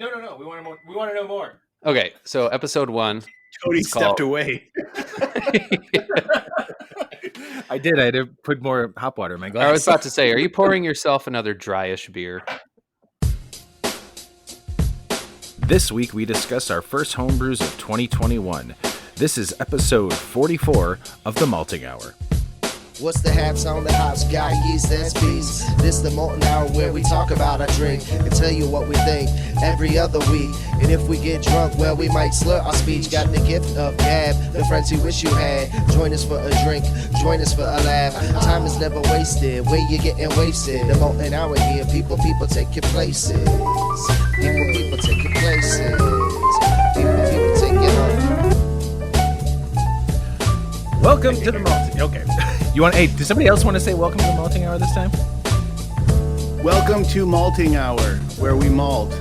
No. We want to more. We want to know more. Okay, so episode 1. Cody stepped away. I did. I had to put more hop water in my glass. I was about to say, are you pouring yourself another dryish beer? This week we discuss our first homebrews of 2021. This is episode 44 of the Malting Hour. What's the haps on the hops? Got yeast, that's bees. This the Molten Hour where we talk about our drink and tell you what we think every other week. And if we get drunk, well, we might slur our speech. Got the gift of gab, the friends you wish you had. Join us for a drink, join us for a laugh. Time is never wasted, where you getting wasted. The Molten Hour here, people take your places. People take your places. People take your home. Welcome to the Malting. Okay. Hey, does somebody else want to say welcome to the Malting Hour this time? Welcome to Malting Hour, where we malt.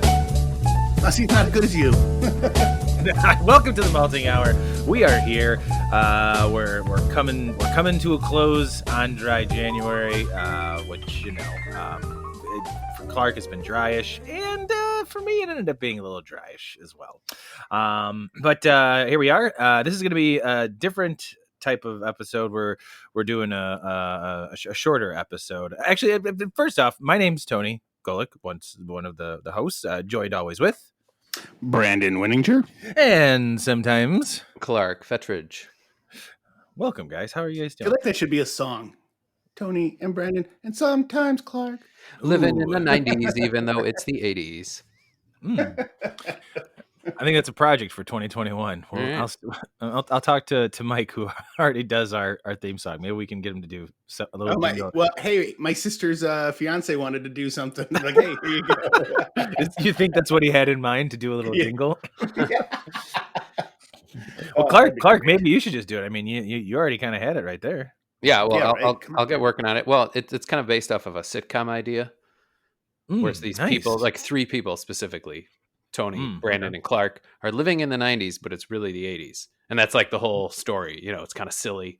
See, not as good as you. Welcome to the Malting Hour. We are here. We're coming to a close on dry January, which for Clark has been dryish, and for me it ended up being a little dryish as well. But here we are. This is going to be a different type of episode where we're doing a shorter episode. Actually, first off, my name's Tony Golick, once one of the hosts, joined always with Brandon Winninger. And sometimes Clark Fettridge. Welcome, guys. How are you guys I feel doing? like that should be a song. Tony and Brandon, and sometimes Clark. Living in the 90s, even though it's the 80s. I think that's a project for 2021. Well, right. I'll talk to Myke, who already does our theme song. Maybe we can get him to do a little. Well, hey, my sister's fiance wanted to do something. Like, hey, here you go. Do you think that's what he had in mind, to do a little jingle? Yeah. Well, Clark, maybe you should just do it. I mean, you already kind of had it right there. Yeah, well, Yeah, right. I'll get working on it. Well, it's kind of based off of a sitcom idea, where it's these people, like 3 people specifically, Tony, Brandon, and Clark, are living in the 90s, but it's really the 80s. And that's like the whole story. It's kind of silly,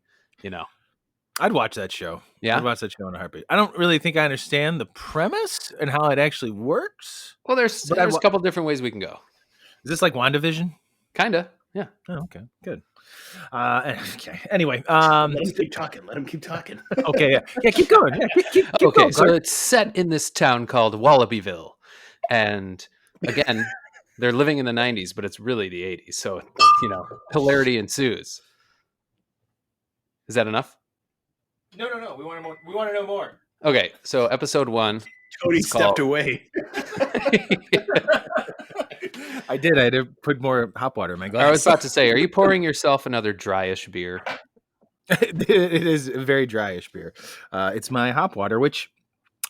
I'd watch that show. Yeah? I'd watch that show in a heartbeat. I don't really think I understand the premise and how it actually works. Well, there's a couple different ways we can go. Is this like WandaVision? Kind of, yeah. Oh, okay, good. Okay. Anyway, Let him keep talking. Let him keep talking. Okay, yeah, keep going. Yeah, keep Okay, going, so Clark. it's set in this town called Wallabyville. And again, they're living in the 90s, but it's really the 80s. So, hilarity ensues. Is that enough? No. We want more. We want to know more. Okay, so episode 1. Cody stepped away. I did. I had to put more hop water in my glass. I was about to say, are you pouring yourself another dryish beer? It is a very dryish beer. It's my hop water, which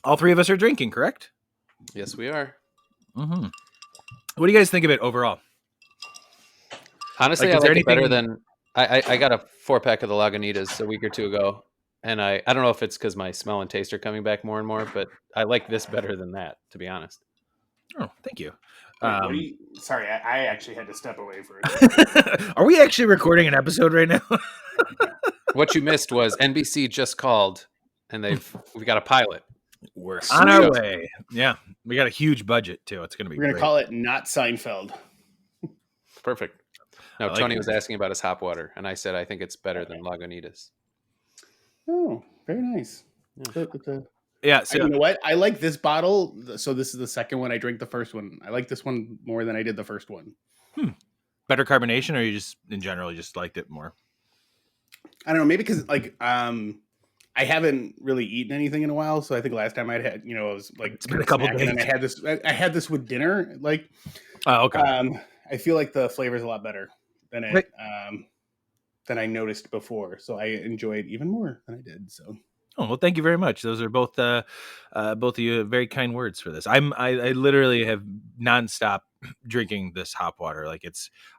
all 3 of us are drinking, correct? Yes, we are. Mm-hmm. What do you guys think of it overall? Honestly, Like, I is there like it better anything- than... I got a 4-pack of the Lagunitas a week or 2 ago, and I don't know if it's because my smell and taste are coming back more and more, but I like this better than that, to be honest. Oh, thank you. Sorry, I actually had to step away for it. Are we actually recording an episode right now? What you missed was NBC just called, and we got a pilot. We're Sweet. on our way. Yeah, we got a huge budget too. It's going to be We're going to great. call it Not Seinfeld. Perfect. No, I like Tony it. was asking about his hop water, and I said I think it's better than Lagunitas. Oh, very nice. Yeah. Yeah, so You know what? I like this bottle. So this is the second one. I drank the first one. I like this one more than I did the first one. better carbonation, or you just in general just liked it more? I don't know. Maybe because I haven't really eaten anything in a while. So I think last time I'd had, it was like It's been a couple snacking, and days. I had this with dinner. Like, Oh, okay. I feel like the flavor is a lot better than Right. than I noticed before. So I enjoy it even more than I did. So. Oh, well, thank you very much. Those are both of you very kind words for this. I literally have nonstop drinking this hop water. Like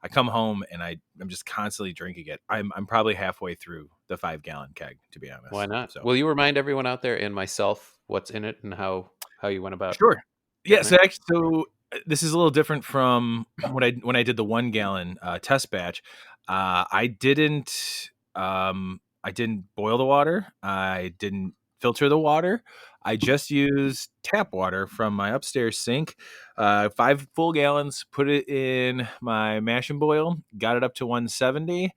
I come home and I'm just constantly drinking it. I'm probably halfway through the 5-gallon keg, to be honest. Why not? So. Will you remind everyone out there and myself what's in it and how you went about? Sure. Yeah. Okay. So actually, this is a little different from when I did the 1-gallon test batch. I didn't boil the water. I didn't filter the water. I just use tap water from my upstairs sink, 5 full gallons, put it in my mash and boil, got it up to 170,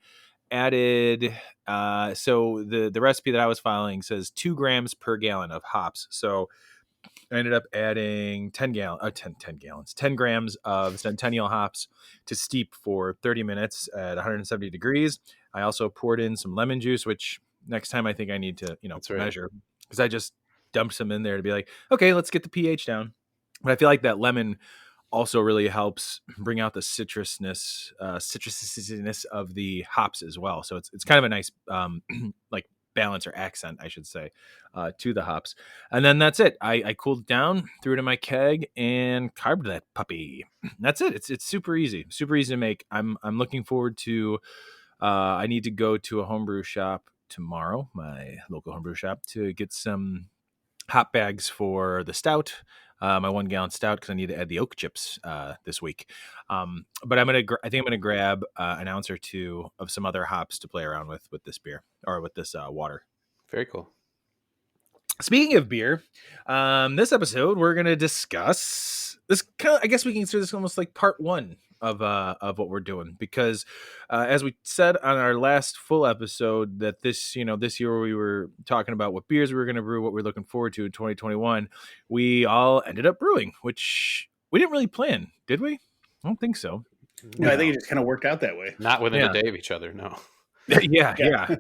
added, so the recipe that I was following says 2 grams per gallon of hops. So I ended up adding 10 gallons, 10 grams of Centennial hops to steep for 30 minutes at 170 degrees. I also poured in some lemon juice, which next time I think I need to, That's right. measure, because I just dumped some in there to be like, okay, let's get the pH down. But I feel like that lemon also really helps bring out the citrusness of the hops as well. So it's kind of a nice like balance or accent, I should say, to the hops. And then that's it. I cooled it down, threw it in my keg, and carved that puppy. That's it. It's super easy to make. I'm looking forward to. I need to go to a homebrew shop tomorrow, my local homebrew shop, to get some hop bags for the stout, my 1 gallon stout, because I need to add the oak chips this week. But I think I'm gonna grab an ounce or 2 of some other hops to play around with this beer, or with this water. Very cool. Speaking of beer, this episode we're gonna discuss this. I guess we can consider this almost like part 1 of what we're doing, because as we said on our last full episode, that this year we were talking about what beers we were going to brew, what we're looking forward to in 2021. We all ended up brewing, which we didn't really plan, did we? I don't think so. No, I think it just kind of worked out that way. Not within a day of each other, no. Yeah.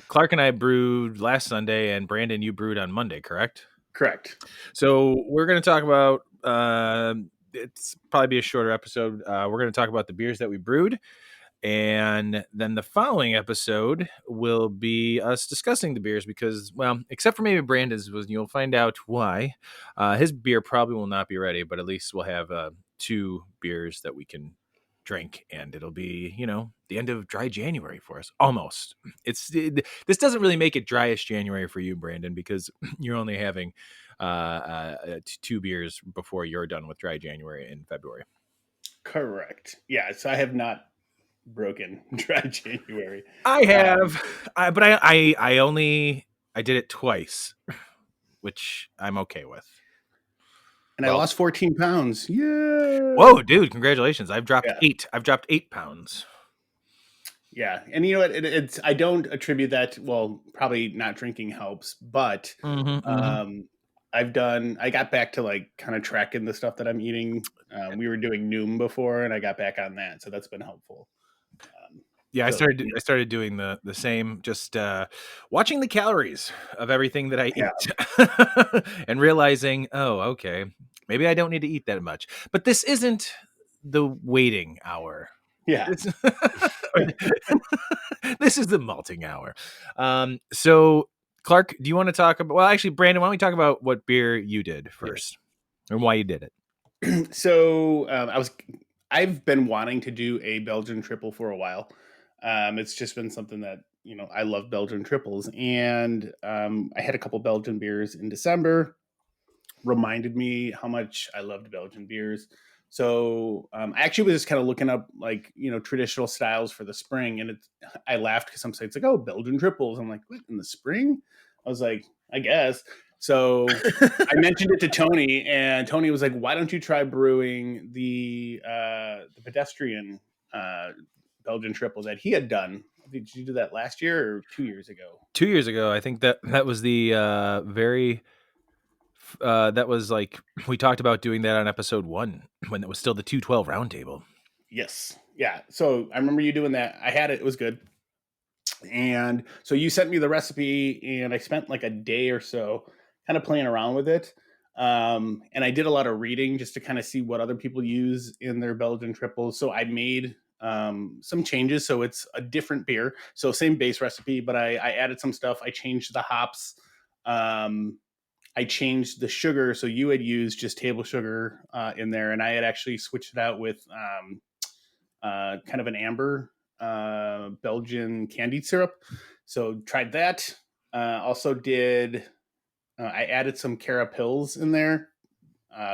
Clark and I brewed last Sunday, and Brandon, you brewed on Monday, correct? Correct. So we're going to talk about, it's probably be a shorter episode. We're going to talk about the beers that we brewed. And then the following episode will be us discussing the beers, because, well, except for maybe Brandon's, you'll find out why. His beer probably will not be ready, but at least we'll have 2 beers that we can drink, and it'll be, the end of dry January for us. Almost. This doesn't really make it driest January for you, Brandon, because you're only having 2 beers before you're done with dry January in February. Correct. Yeah. So I have not broken dry January. I have, but I did it twice, which I'm okay with. And I lost 14 pounds. Yeah. Whoa, dude! Congratulations! I've dropped 8. I've dropped 8 pounds. Yeah, and you know what? It's I don't attribute that. Well, probably not drinking helps, but I got back to like kind of tracking the stuff that I'm eating. We were doing Noom before, and I got back on that, so that's been helpful. Yeah, I started doing the same, just watching the calories of everything that I eat, and realizing, oh, okay, maybe I don't need to eat that much. But this isn't the waiting hour. Yeah, this is the malting hour. So, Clark, do you want to talk about? Well, actually, Brandon, why don't we talk about what beer you did first, and why you did it? So I've been wanting to do a Belgian triple for a while. It's just been something that, I love Belgian triples, and I had a couple Belgian beers in December, reminded me how much I loved Belgian beers. So I actually was just kind of looking up like, traditional styles for the spring, and I laughed because some sites like, oh, Belgian triples. I'm like, what, in the spring? I was like, I guess. So I mentioned it to Tony, and Tony was like, why don't you try brewing the pedestrian Belgian triple that he had done? Did you do that last year or 2 years ago? 2 years ago. I think that was the that was like, we talked about doing that on episode 1 when it was still the 212 roundtable. Yes. Yeah. So I remember you doing that. I had it. It was good. And so you sent me the recipe, and I spent like a day or so kind of playing around with it. And I did a lot of reading just to kind of see what other people use in their Belgian triples. So I made some changes. So it's a different beer. So same base recipe, but I added some stuff. I changed the hops. I changed the sugar. So you had used just table sugar in there, and I had actually switched it out with kind of an amber Belgian candied syrup. So tried that. Also did, I added some carapils in there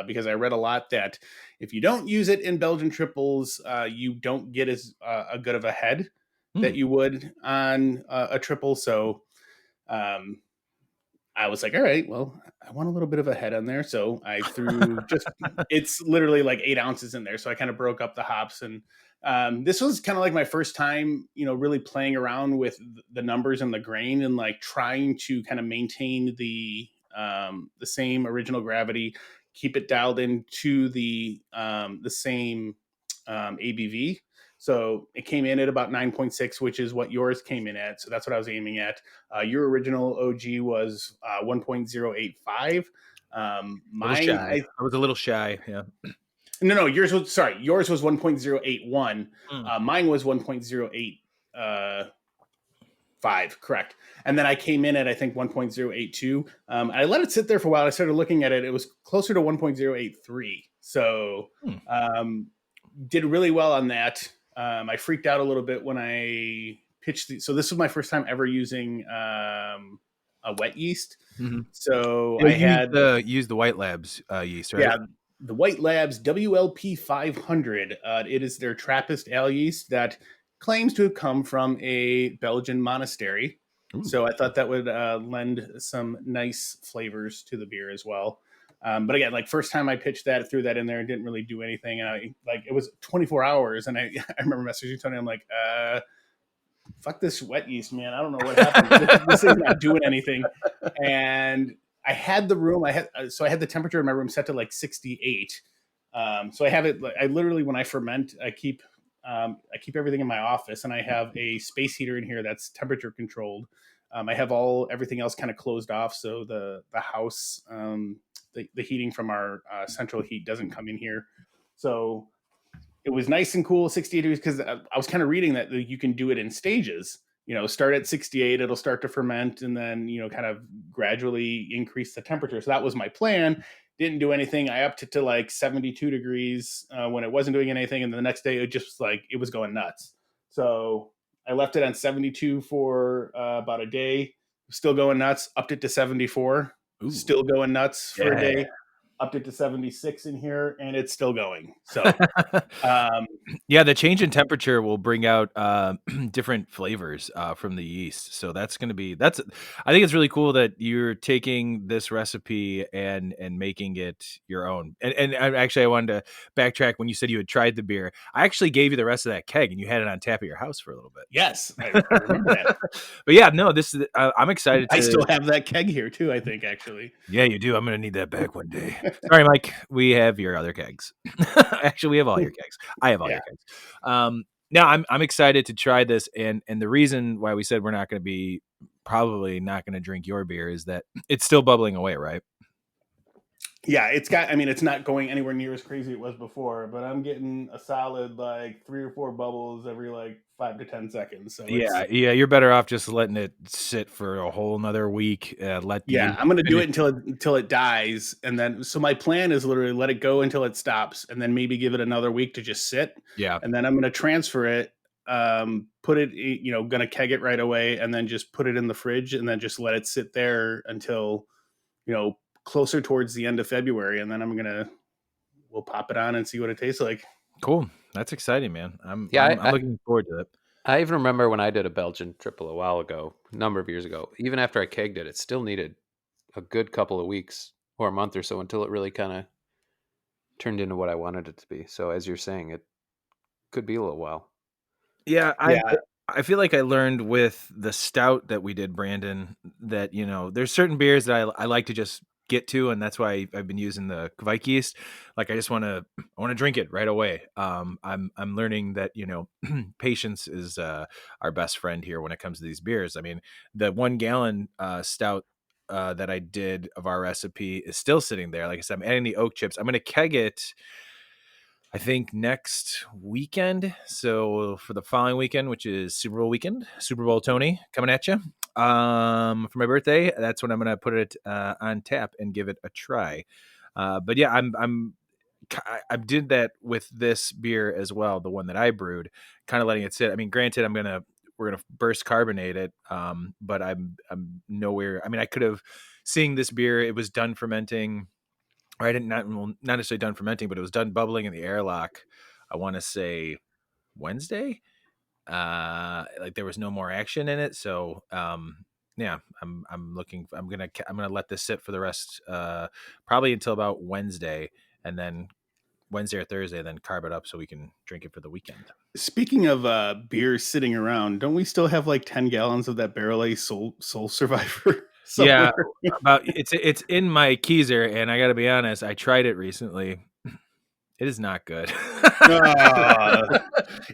because I read a lot that if you don't use it in Belgian triples, you don't get as a good of a head that you would on a triple. So I I was like, all right, well, I want a little bit of a head on there. So I threw it's literally like 8 ounces in there. So I kind of broke up the hops. And this was kind of like my first time, really playing around with the numbers and the grain and like trying to kind of maintain the same original gravity, keep it dialed into the same ABV. So it came in at about 9.6, which is what yours came in at. So that's what I was aiming at. Your original OG was 1.085. Mine, I was a little shy. Yeah. No, yours was 1.081. Mine was 1.085, correct. And then I came in at, I think, 1.082. I let it sit there for a while. I started looking at it. It was closer to 1.083. So did really well on that. I freaked out a little bit when I pitched. So this was my first time ever using a wet yeast. Mm-hmm. So I had used the White Labs yeast, right? Yeah, the White Labs WLP 500. It is their Trappist ale yeast that claims to have come from a Belgian monastery. Ooh. So I thought that would lend some nice flavors to the beer as well. But again, like first time I pitched that, threw that in there and didn't really do anything. It was 24 hours. And I remember messaging Tony. I'm like, fuck this wet yeast, man. I don't know what happened. This thing's not doing anything. And I had the room. I had the temperature in my room set to like 68. So I have it. I literally, when I ferment, I keep everything in my office, and I have a space heater in here that's temperature controlled. I have everything else kind of closed off, so the house, the heating from our central heat doesn't come in here. So it was nice and cool, 68 degrees, because I was kind of reading that you can do it in stages. Start at 68, it'll start to ferment, and then, kind of gradually increase the temperature. So that was my plan. Didn't do anything. I upped it to like 72 degrees when it wasn't doing anything. And the next day, it was going nuts. So I left it on 72 for about a day, still going nuts, upped it to 74, Ooh. Still going nuts for a day. Upped it to 76 in here, and it's still going. So, yeah, the change in temperature will bring out different flavors from the yeast. So I think it's really cool that you're taking this recipe and making it your own. And I wanted to backtrack when you said you had tried the beer. I actually gave you the rest of that keg, and you had it on tap at your house for a little bit. Yes, I remember that. But yeah, no, this is. I'm excited. I still have that keg here too. I think actually. Yeah, you do. I'm going to need that back one day. Sorry, Mike. We have your other kegs. Actually, we have all your kegs. I have all your kegs. Now I'm excited to try this, and the reason why we said we're probably not going to drink your beer is that it's still bubbling away, right? Yeah, it's not going anywhere near as crazy it was before, but I'm getting a solid like 3 or 4 bubbles every like 5 to 10 seconds. So yeah, you're better off just letting it sit for a whole another week. I'm going to do it until it dies, and then so my plan is literally let it go until it stops, and then maybe give it another week to just sit. Yeah, and then I'm going to transfer it, put it, going to keg it right away, and then just put it in the fridge, and then just let it sit there until closer towards the end of February, and then we'll pop it on and see what it tastes like. Cool. That's exciting, man. I'm looking forward to it. I even remember when I did a Belgian triple a while ago, a number of years ago, even after I kegged it, it still needed a good couple of weeks or a month or so until it really kind of turned into what I wanted it to be. So as you're saying, it could be a little while. Yeah. I feel like I learned with the stout that we did, Brandon, that, there's certain beers that I like to just get to, and that's why I've been using the Myke yeast. Like I want to drink it right away. I'm learning that patience is our best friend here when it comes to these beers. I mean, the 1 gallon stout that I did of our recipe is still sitting there. Like I said, I'm adding the oak chips. I'm going to keg it, I think, next weekend. So for the following weekend, which is Super Bowl weekend, Super Bowl Tony coming at you. For my birthday, that's when I'm going to put it on tap and give it a try. But yeah, I did that with this beer as well, the one that I brewed, kind of letting it sit. I mean, granted, we're gonna burst carbonate it, but I'm nowhere. I mean, I could have seeing this beer. It was done fermenting. Right, not necessarily done fermenting, but it was done bubbling in the airlock. I want to say Wednesday. Like there was no more action in it, so I'm gonna let this sit for the rest, probably until about Wednesday, and then Wednesday or Thursday, then carb it up so we can drink it for the weekend. Speaking of beer sitting around, don't we still have like 10 gallons of that barrel aged Soul Survivor? Yeah, about it's in my keezer, and I got to be honest, I tried it recently. It is not good.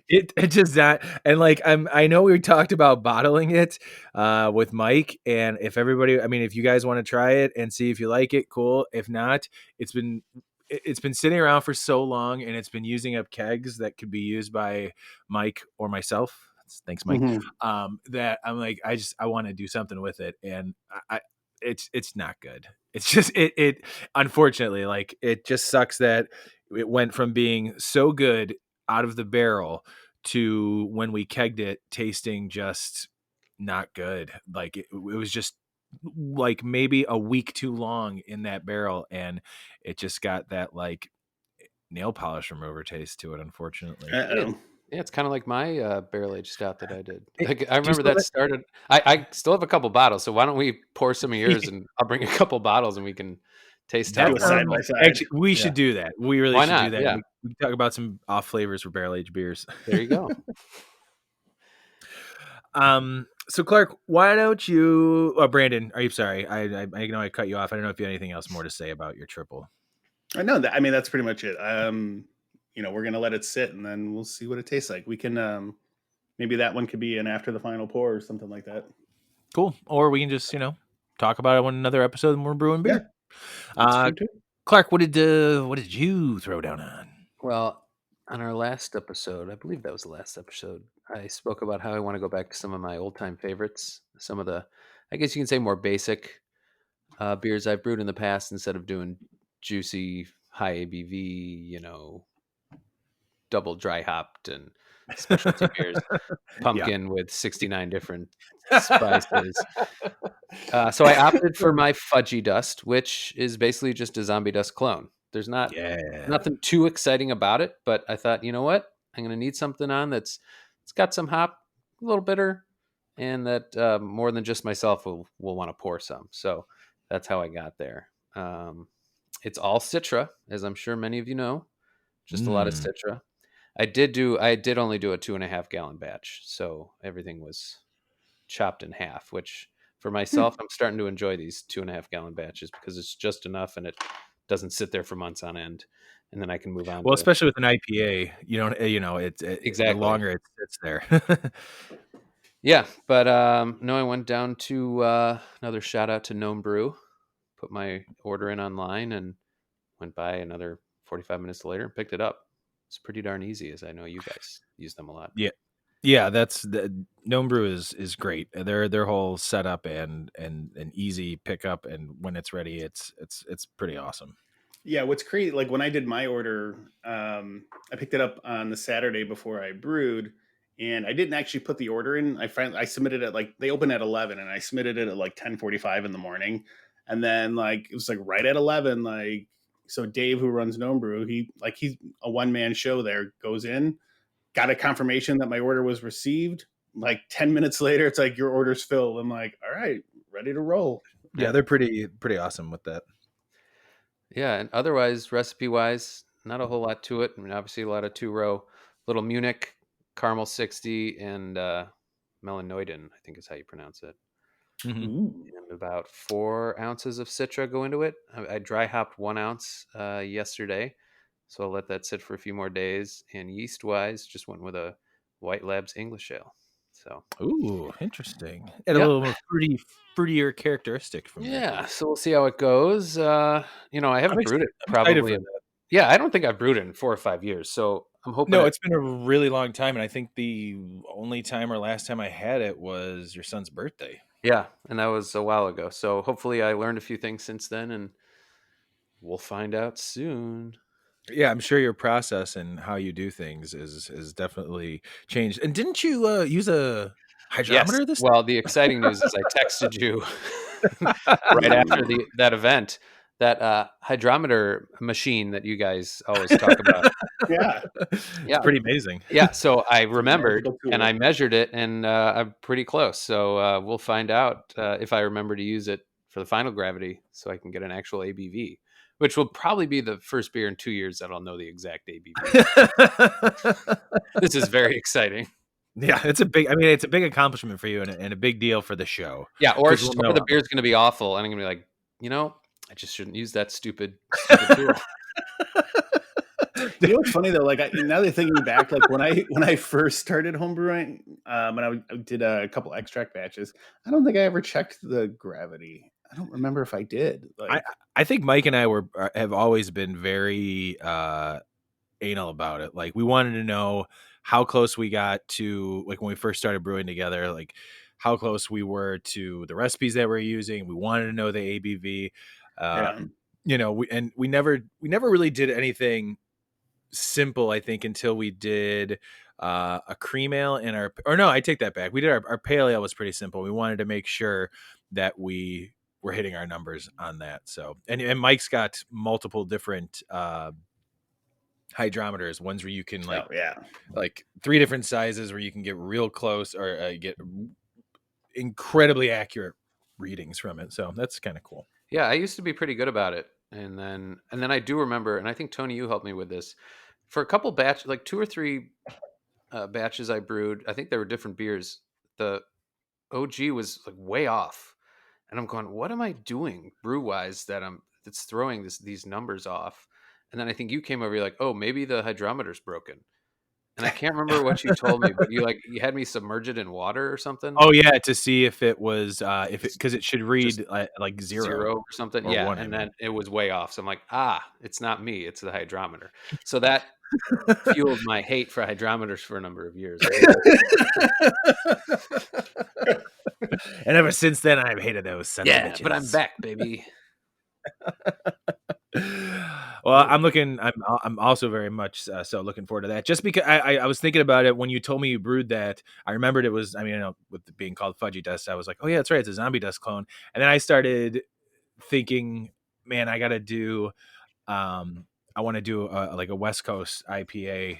It just not, and like I know we talked about bottling it with Myke, and if you guys want to try it and see if you like it, cool. If not, it's been sitting around for so long, and it's been using up kegs that could be used by Myke or myself. Thanks, Myke. Mm-hmm. That I'm like, I want to do something with it, and it's not good. It's just it unfortunately, like, it just sucks that it went from being so good out of the barrel to when we kegged it tasting just not good. Like it was just like maybe a week too long in that barrel, and it just got that like nail polish remover taste to it, unfortunately. Yeah, it's kind of like my barrel aged stout that I did. Like, I remember that started. I still have a couple bottles, so why don't we pour some of yours, and I'll bring a couple bottles, and we can taste Do test a side by side. Actually, we should do that. We really Why should not? do that. Yeah. We can talk about some off flavors for barrel aged beers. There you go. So Clark, why don't you? Brandon, are you sorry? I know I cut you off. I don't know if you have anything else more to say about your triple. No, I mean that's pretty much it. We're gonna let it sit, and then we'll see what it tastes like. We can maybe that one could be an after the final pour or something like that. Cool. Or we can just talk about it on another episode when we're brewing beer. Yeah, Clark, what did you throw down on? Well, on our last episode, I believe that was the last episode, I spoke about how I want to go back to some of my old time favorites, some of the, I guess you can say, more basic beers I've brewed in the past, instead of doing juicy, high ABV, double dry hopped and specialty beers, pumpkin with 69 different spices. So I opted for my Fudgy Dust, which is basically just a Zombie Dust clone. There's nothing too exciting about it, but I thought, you know what? I'm going to need something on it's got some hop, a little bitter, and that more than just myself will want to pour some. So that's how I got there. It's all Citra, as I'm sure many of you know. Just a lot of Citra. I did only do a 2.5 gallon batch, so everything was chopped in half, which for myself, I'm starting to enjoy these 2.5 gallon batches because it's just enough and it doesn't sit there for months on end, and then I can move on. Well, especially with an IPA, exactly, the longer it sits there. Yeah, but no, I went down to another shout out to Gnome Brew, put my order in online, and went by another 45 minutes later and picked it up. It's pretty darn easy, as I know you guys use them a lot. Yeah, that's the Gnome Brew is great. Their whole setup and an easy pickup, and when it's ready, it's pretty awesome. Yeah, what's crazy, like when I did my order, I picked it up on the Saturday before I brewed, and I didn't actually put the order in. I submitted it they open at 11, and I submitted it at 10:45 in the morning, and then it was right at 11. So Dave, who runs Gnome Brew, he's a one-man show there, goes in, got a confirmation that my order was received. 10 minutes later, it's your order's filled. I'm like, all right, ready to roll. Yeah, they're pretty awesome with that. Yeah, and otherwise, recipe-wise, not a whole lot to it. I mean, obviously a lot of 2-row, little Munich, Caramel 60, and Melanoidin, I think is how you pronounce it. Mm-hmm. And about 4 ounces of Citra go into it. I dry hopped 1 ounce yesterday, so I'll let that sit for a few more days. And yeast-wise, just went with a White Labs English Ale. So, ooh, interesting. And a little more fruitier characteristic from that. So we'll see how it goes. I haven't brewed it probably. Yeah, I don't think I've brewed it in 4 or 5 years. So I'm hoping. No, it's been a really long time, and I think the only time or last time I had it was your son's birthday. Yeah, and that was a while ago. So hopefully I learned a few things since then, and we'll find out soon. Yeah, I'm sure your process and how you do things is definitely changed. And didn't you use a hydrometer this time? Well, the exciting news is I texted you right after that event. that hydrometer machine that you guys always talk about. Yeah. It's pretty amazing. Yeah, so I remembered magical tool. and I measured it, and I'm pretty close. So we'll find out if I remember to use it for the final gravity, so I can get an actual ABV, which will probably be the first beer in 2 years that I'll know the exact ABV. This is very exciting. Yeah, it's a big accomplishment for you and a big deal for the show. Yeah, or we'll the beer's going to be awful, and I'm going to be like, I just shouldn't use that stupid tool. You know what's funny though? Like now that thinking back, like when I first started homebrewing, when I did a couple extract batches, I don't think I ever checked the gravity. I don't remember if I did. Like, I think Myke and I have always been very anal about it. Like we wanted to know how close we got to, like when we first started brewing together, like how close we were to the recipes that we're using. We wanted to know the ABV. We never really did anything simple, I think, until we did a cream ale in I take that back. We did our pale ale was pretty simple. We wanted to make sure that we were hitting our numbers on that. So, and Myke's got multiple different hydrometers, ones where you can like 3 different sizes where you can get real close or get incredibly accurate readings from it. So that's kind of cool. Yeah, I used to be pretty good about it. And then I do remember, and I think Tony, you helped me with this. For a couple batches, like 2 or 3 batches I brewed, I think there were different beers. The OG was like way off. And I'm going, what am I doing brew-wise that's throwing these numbers off? And then I think you came over, you're like, oh, maybe the hydrometer's broken. And I can't remember what you told me, but you had me submerge it in water or something. Oh yeah, to see if it was because it should read like zero or something. Or yeah, 1, and then it was way off. So I'm like, it's not me, it's the hydrometer. So that fueled my hate for hydrometers for a number of years. And ever since then, I've hated those sons of bitches. But I'm back, baby. Well, I'm also very much so looking forward to that. Just because I was thinking about it when you told me you brewed that. I remembered it was. With it being called Fudgy Dust, I was like, oh yeah, that's right, it's a Zombie Dust clone. And then I started thinking, man, I got to do. I want to do like a West Coast IPA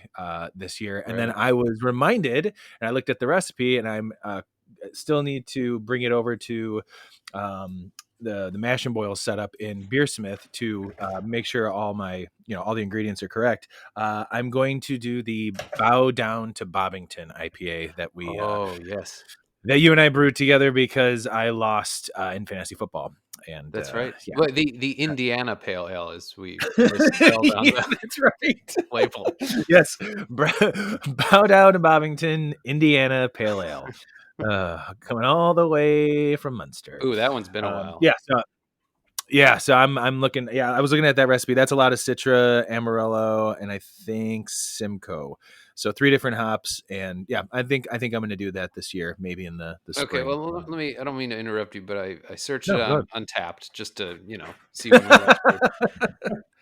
this year, and then I was reminded, and I looked at the recipe, and I'm still need to bring it over to the mash and boil setup in Beersmith to make sure all my all the ingredients are correct. I'm going to do the Bow Down to Bobbington IPA that we that you and I brewed together because I lost in fantasy football. And that's right. Yeah. Well, the Indiana Pale Ale is that's right. Label. Yes, Bow Down to Bobbington, Indiana Pale Ale, coming all the way from Munster. Ooh, that one's been a while. So I'm looking. Yeah, I was looking at that recipe. That's a lot of Citra, Amarillo, and I think Simcoe. So 3 different hops, and I think I'm going to do that this year, maybe in the spring. Okay, well, let me. I don't mean to interrupt you, but I searched it on Untapped just to see when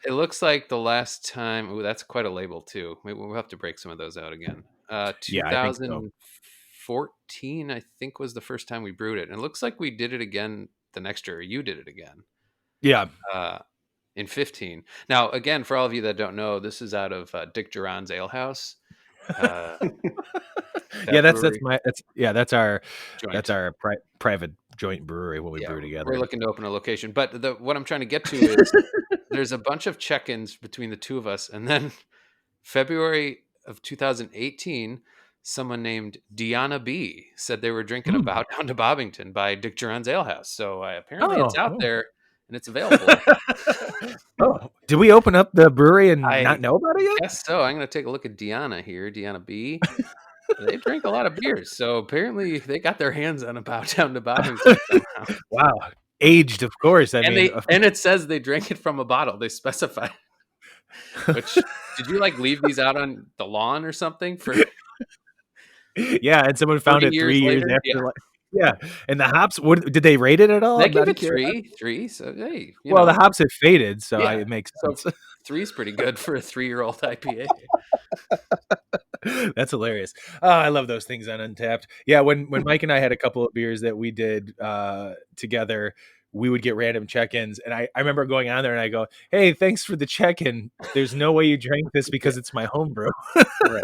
it looks like the last time. Ooh, that's quite a label too. Maybe we'll have to break some of those out again. 2014, I think, was the first time we brewed it, and it looks like we did it again the next year. You did it again. Yeah. In 15. Now, again, for all of you that don't know, this is out of Dick Duran's Ale House. That's our private joint brewery when we brew together. We're looking to open a location, but what I'm trying to get to is there's a bunch of check-ins between the two of us, and then February of 2018, someone named Deanna B said they were drinking a Bow Down to Bobbington by Dick Duran's Ale House. So apparently it's out there and it's available. Did we open up the brewery and not know about it yet? Yes, so I'm going to take a look at Deanna here, Deanna B. They drink a lot of beers, so apparently they got their hands on a Bow Down to Bobbington somehow. Wow, aged, of course. And it says they drank it from a bottle. They specify. Which did you leave these out on the lawn or something for? Yeah, and someone found it 3 years after. Yeah, and the hops. Did they rate it at all? They give it 3. So hey, the hops have faded, so it makes sense. So 3 is pretty good for a 3-year-old IPA. That's hilarious. Oh, I love those things on Untapped. Yeah, when Myke and I had a couple of beers that we did together, we would get random check-ins. And I remember going on there and I go, hey, thanks for the check-in. There's no way you drank this because it's my homebrew. Right.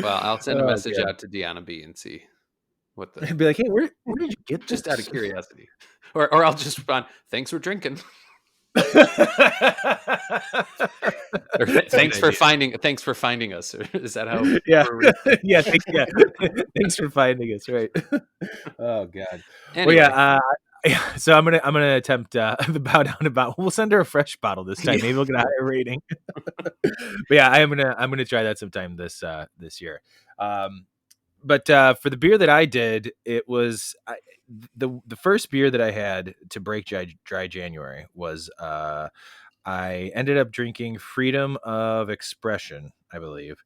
Well, I'll send a message God. out to Deanna B and see what the. I'd be like, hey, where did you get this? Just out of curiosity. Or I'll just respond, thanks for drinking. Or thanks for finding us. Is that how? Yeah. Yeah. Thanks for finding us. Right. Oh God. Anyway. Well, yeah. So I'm gonna attempt the bow down about. We'll send her a fresh bottle this time. Maybe we'll get a higher rating. But yeah, I'm gonna try that sometime this year. But for the beer that I did, it was the first beer that I had to break dry January was I ended up drinking Freedom of Expression, I believe.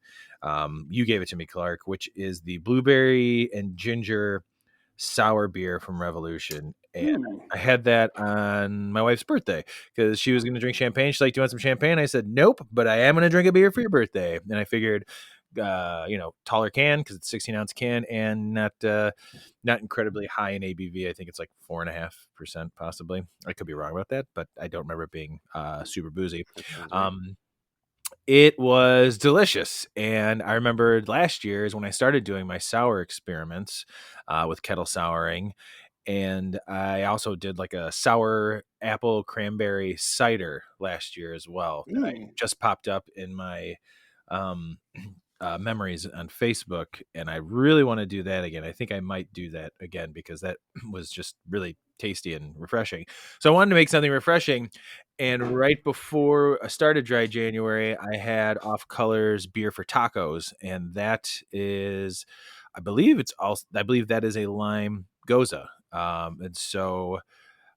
You gave it to me, Clark, which is the blueberry and ginger sour beer from Revolution. And I had that on my wife's birthday because she was going to drink champagne. She's like, do you want some champagne? I said, nope, but I am going to drink a beer for your birthday. And I figured, taller can because it's 16-ounce can and not incredibly high in ABV. I think it's like 4.5% possibly. I could be wrong about that, but I don't remember it being super boozy. It was delicious. And I remembered last year is when I started doing my sour experiments with kettle souring. And I also did like a sour apple cranberry cider last year as well. That I just popped up in my memories on Facebook, and I really want to do that again. I think I might do that again because that was just really tasty and refreshing. So I wanted to make something refreshing, and right before I started dry January, I had Off Color's beer for tacos, and that is, I believe that is a lime goza, and so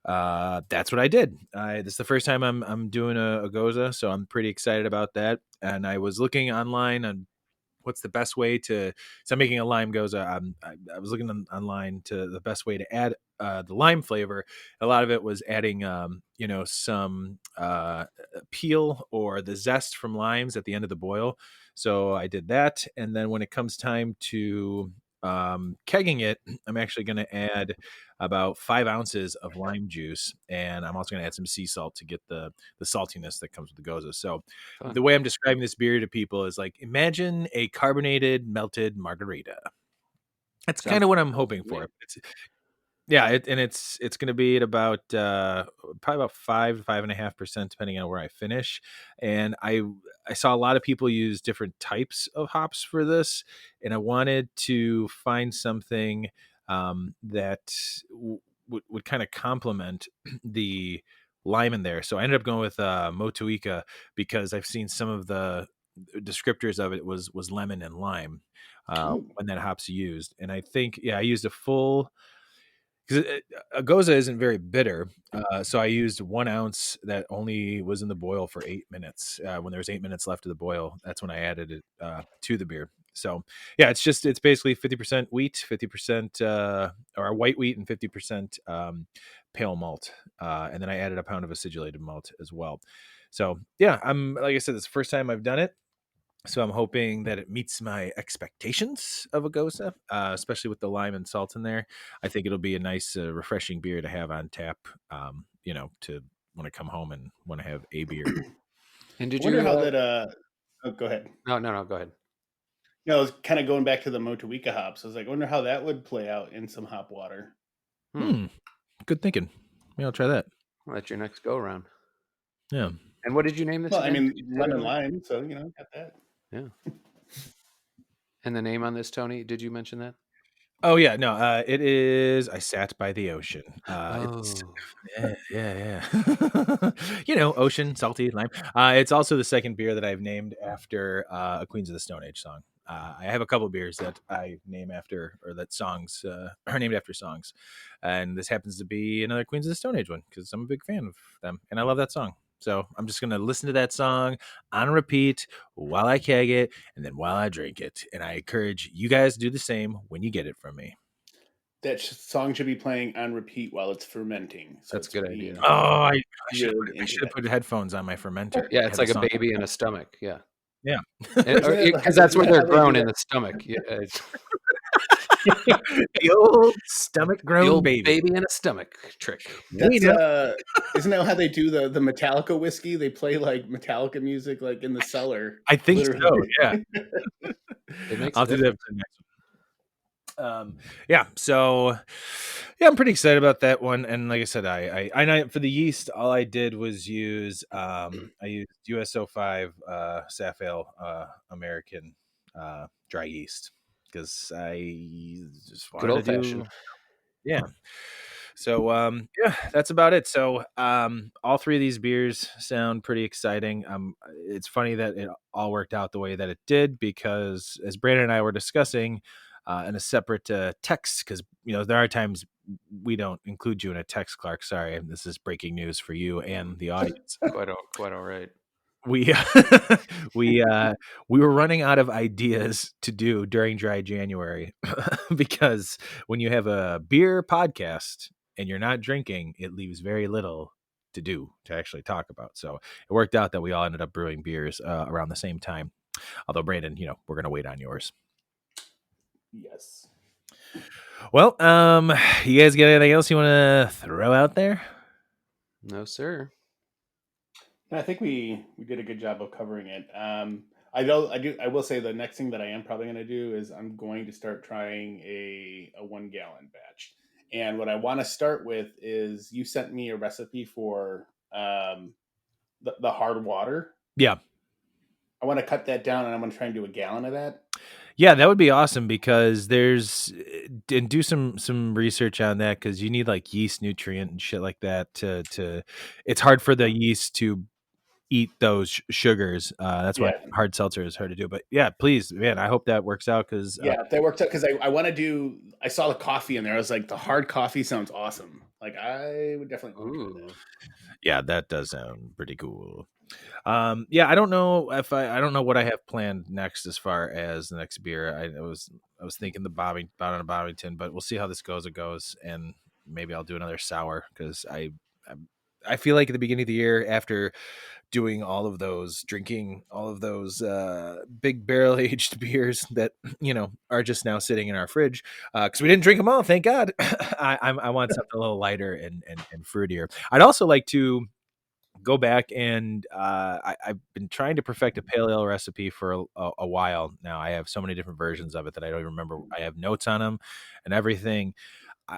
that's what I did. This is the first time I'm doing a goza, so I'm pretty excited about that. And I was looking online on what's the best way to. So I'm making a lime goza. I was looking online to the best way to add the lime flavor. A lot of it was adding, some peel or the zest from limes at the end of the boil. So I did that, and then when it comes time to kegging it, I'm actually going to add about 5 ounces of lime juice, and I'm also going to add some sea salt to get the saltiness that comes with the goza. So the way I'm describing this beer to people is like, imagine a carbonated melted margarita. That's kind of what I'm hoping for. It's going to be at about probably about 5.5%, depending on where I finish. And I saw a lot of people use different types of hops for this, and I wanted to find something that would kind of complement the lime in there. So I ended up going with Motueka because I've seen some of the descriptors of it was lemon and lime when that hop's used. And I think, I used a full, because a goza isn't very bitter. So I used 1 ounce that only was in the boil for 8 minutes. When there was 8 minutes left of the boil, that's when I added it to the beer. So it's basically 50% wheat, 50% or white wheat and 50% pale malt. And then I added a pound of acidulated malt as well. So I'm, like I said, it's the first time I've done it. So I'm hoping that it meets my expectations of a goza, especially with the lime and salt in there. I think it'll be a nice, refreshing beer to have on tap, to when I come home and want to have a beer. And did wonder you how that? Go ahead. No, go ahead. I was kind of going back to the Motueka hops. I was like, I wonder how that would play out in some hop water. Good thinking. Maybe I'll try that. Well, that's your next go around. Yeah. And what did you name this? Well, again? lemon lime. So got that. Yeah. And the name on this, Tony, did you mention that? Oh yeah, no, it is I Sat by the Ocean. It's ocean, salty, lime. It's also the second beer that I've named after a Queens of the Stone Age song. I have a couple beers that I name after, or that songs are named after songs. And this happens to be another Queens of the Stone Age one because I'm a big fan of them and I love that song. So I'm just going to listen to that song on repeat while I keg it and then while I drink it. And I encourage you guys to do the same when you get it from me. That song should be playing on repeat while it's fermenting. So that's a good idea. Oh, I should have put headphones on my fermenter. Yeah, it's like a baby in a stomach. Yeah. Yeah. Because that's where they're grown, in the stomach. Yeah. The old stomach The grown old baby. in a stomach trick. That's know. isn't that how they do the Metallica whiskey? They play like Metallica music like in the cellar. I think so. literally. Yeah. It makes I'll a do that difference. for the next one. Yeah. So, yeah, I'm pretty excited about that one. And like I said, I for the yeast, all I did was use I used US-05 Saf Ale American dry yeast because I just Good wanted old to do. fashioned. Yeah. So yeah, that's about it. So all three of these beers sound pretty exciting. It's funny that it all worked out the way that it did because as Brandon and I were discussing in a separate text, because there are times we don't include you in a text, Clark. Sorry, this is breaking news for you and the audience. Quite all right. We we were running out of ideas to do during dry January because when you have a beer podcast and you're not drinking, it leaves very little to actually talk about. So it worked out that we all ended up brewing beers around the same time. Although Brandon, we're gonna wait on yours. Yes. Well, you guys got anything else you want to throw out there? No, sir. I think we did a good job of covering it. I will say the next thing that I am probably going to do is I'm going to start trying a 1 gallon batch. And what I want to start with is you sent me a recipe for the hard water. Yeah. I want to cut that down and I'm going to try and do a gallon of that. Yeah, that would be awesome because and do some research on that because you need like yeast nutrient and shit like that to it's hard for the yeast to eat those sugars. That's why hard seltzer is hard to do. But yeah, please, man, I hope that works out because if that works out because I want to do. I saw the coffee in there. I was like, the hard coffee sounds awesome. Like I would definitely want to do that. Yeah, that does sound pretty cool. Yeah, I don't know if I don't know what I have planned next as far as the next beer. I was thinking the Bobbington, but we'll see how this goes. It goes, and maybe I'll do another sour because I feel like at the beginning of the year after doing drinking all of those big barrel aged beers that are just now sitting in our fridge because we didn't drink them all, thank God. I want something a little lighter and fruitier. I'd also like to go back and I've been trying to perfect a pale ale recipe for a while now. I have so many different versions of it that I don't even remember. I have notes on them and everything.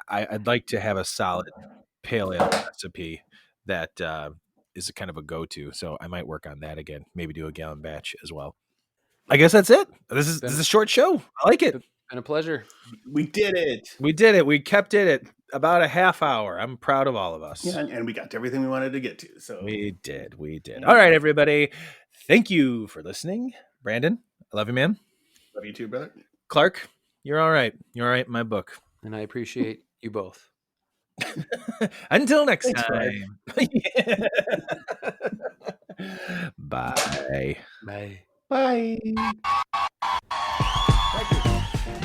I'd like to have a solid pale ale recipe that is a kind of a go-to. So I might work on that again. Maybe do a gallon batch as well. I guess that's it. This is a short show. I like it. Been a pleasure. We did it. We did it. We kept it at about a half hour. I'm proud of all of us. Yeah, and we got to everything we wanted to get to. So we did. All right, everybody. Thank you for listening. Brandon, I love you, man. Love you too, brother. Clark, you're all right. You're all right in my book. And I appreciate you both. Until next time. Bye. Bye. Bye.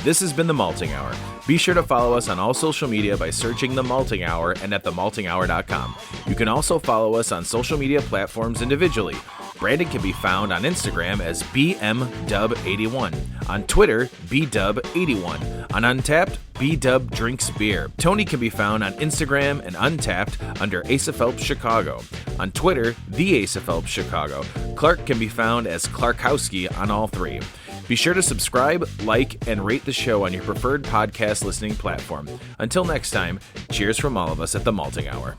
This has been The Malting Hour. Be sure to follow us on all social media by searching The Malting Hour and at themaltinghour.com. You can also follow us on social media platforms individually. Brandon can be found on Instagram as BMDub81, on Twitter, BDub81, on Untapped, BDub Drinks Beer. Tony can be found on Instagram and Untapped under Asa Phelps Chicago. On Twitter, The Asa Phelps Chicago. Clark can be found as Clarkowski on all three. Be sure to subscribe, like, and rate the show on your preferred podcast listening platform. Until next time, cheers from all of us at The Malting Hour.